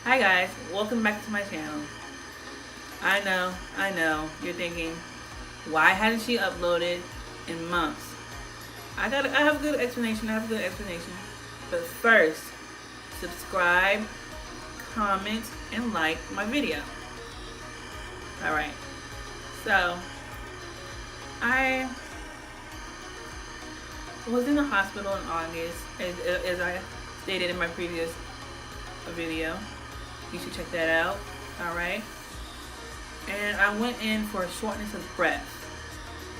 Hi guys, welcome back to my channel. I know, you're thinking, why hadn't she uploaded in months? I have a good explanation, But first, subscribe, comment, and like my video. Alright, so, I was in the hospital in August, as I stated in my previous video. You should check that out. Alright. And I went in for shortness of breath.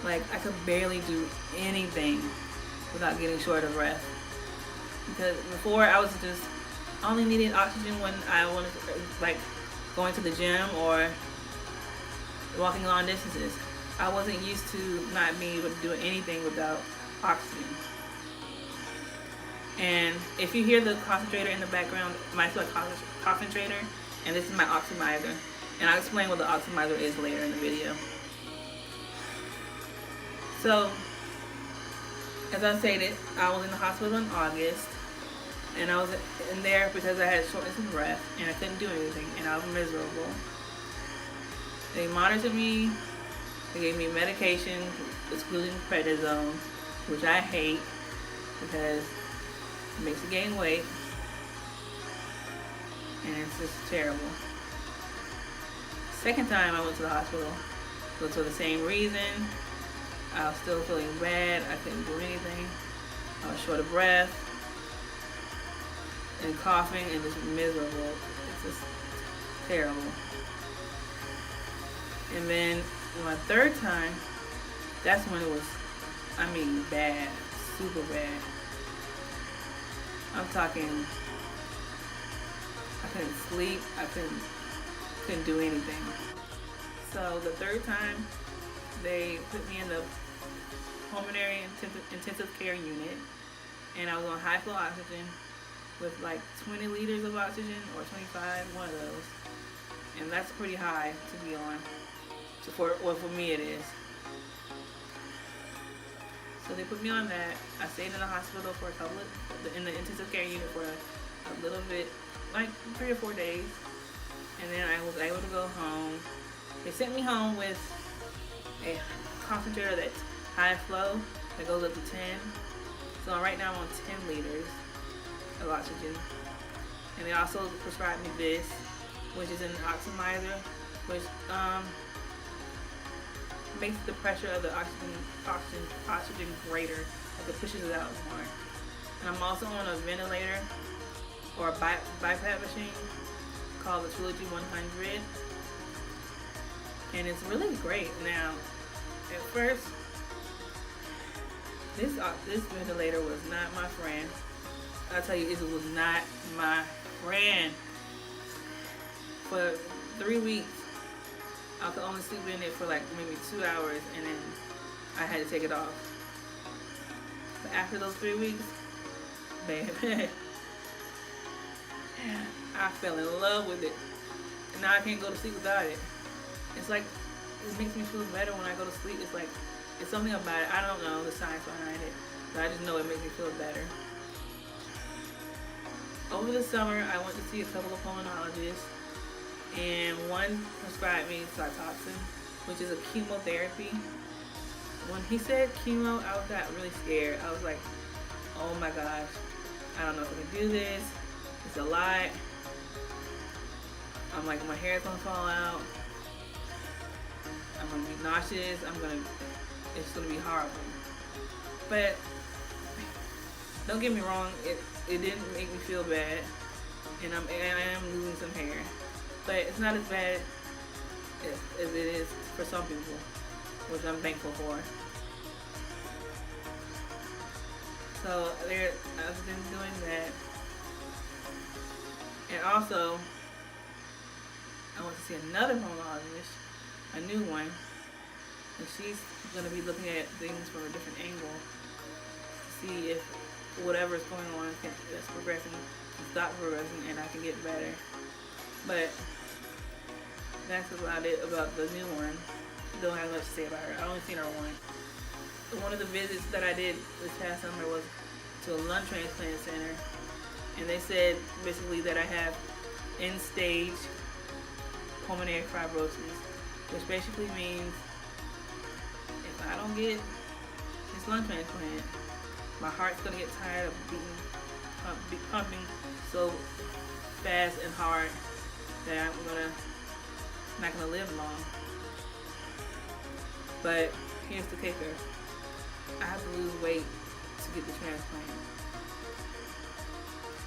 Like, I could barely do anything without getting short of breath. Because before, I was just only needing oxygen when I wanted to, like, going to the gym or walking long distances. I wasn't used to not being able to do anything without oxygen. And if you hear the concentrator in the background, my concentrator, and this is my oxidizer. And I'll explain what the oxidizer is later in the video. So, as I stated, I was in the hospital in August, and I was in there because I had shortness of breath, and I couldn't do anything, and I was miserable. They monitored me, they gave me medication, excluding prednisone, which I hate because it makes you gain weight, and it's just terrible. Second time I went to the hospital was for the same reason. I was still feeling bad. I couldn't do anything. I was short of breath and coughing and just miserable. It's just terrible. And then my third time, that's when it was, bad, super bad. I'm talking, I couldn't sleep, I couldn't do anything. So the third time, they put me in the pulmonary intensive care unit, and I was on high flow oxygen with like 20 liters of oxygen or 25, one of those. And that's pretty high to be on. So for me it is. So they put me on that. I stayed in the hospital for in the intensive care unit for a little bit, like 3 or 4 days. And then I was able to go home. They sent me home with a concentrator that's high flow that goes up to 10. So right now I'm on 10 liters of oxygen. And they also prescribed me this, which is an oxidizer, which makes the pressure of the oxygen greater, like it pushes it out more. And I'm also on a ventilator or a BiPAP machine called the Trilogy 100, and it's really great. Now, at first, this ventilator was not my friend. I'll tell you, it was not my friend. For 3 weeks, I could only sleep in it for like maybe 2 hours, and then I had to take it off. But after those 3 weeks, baby, I fell in love with it. And now I can't go to sleep without it. It's like, it makes me feel better when I go to sleep. It's like, it's something about it. I don't know the science behind it, but I just know it makes me feel better. Over the summer, I went to see a couple of pulmonologists, and one prescribed me cytoxin, which is a chemotherapy. When he said chemo, I got really scared. I was like, oh my gosh, I don't know if I can do this. It's a lot. I'm like, my hair's gonna fall out. I'm gonna be nauseous. It's gonna be horrible. But don't get me wrong, it didn't make me feel bad, and I am losing some hair. But it's not as bad as it is for some people, which I'm thankful for. So I've been doing that. And also, I went to see another pulmonologist, a new one, and she's going to be looking at things from a different angle to see if whatever is going on that's progressing can stop progressing and I can get better. But that's about it about the new one. Don't have much to say about her. I only seen her once. One of the visits that I did this past summer was to a lung transplant center, and they said basically that I have end-stage pulmonary fibrosis, which basically means if I don't get this lung transplant, my heart's gonna get tired of pumping so fast and hard that I'm not gonna live long. But here's the kicker: I have to lose weight to get the transplant.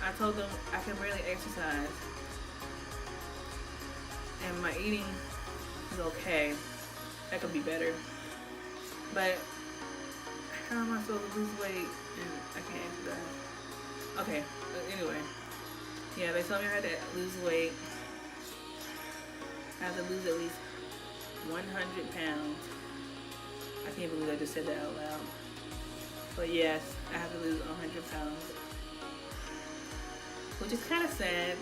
I told them I can barely exercise, and my eating is okay. That could be better, but how am I supposed to lose weight and I can't exercise? Okay, anyway, yeah, they told me I had to lose weight. I have to lose at least 100 pounds. I can't believe I just said that out loud. But yes, I have to lose 100 pounds. Which is kind of sad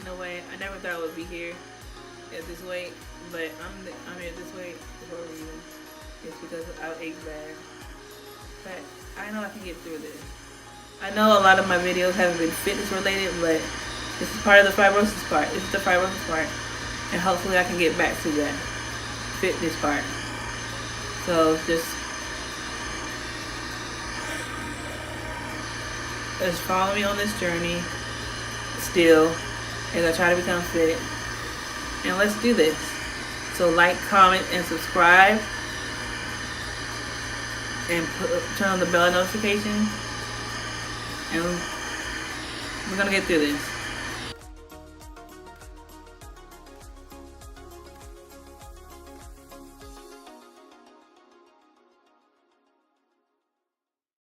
in a way. I never thought I would be here at this weight, but I'm at this weight for a reason. It's because I ate bad. But I know I can get through this. I know a lot of my videos haven't been fitness related, but this is part of the fibrosis part. This is the fibrosis part. And hopefully I can get back to that fitness part. So just follow me on this journey still as I try to become fit. And let's do this. So like, comment, and subscribe. And turn on the bell notification. And we're gonna get through this.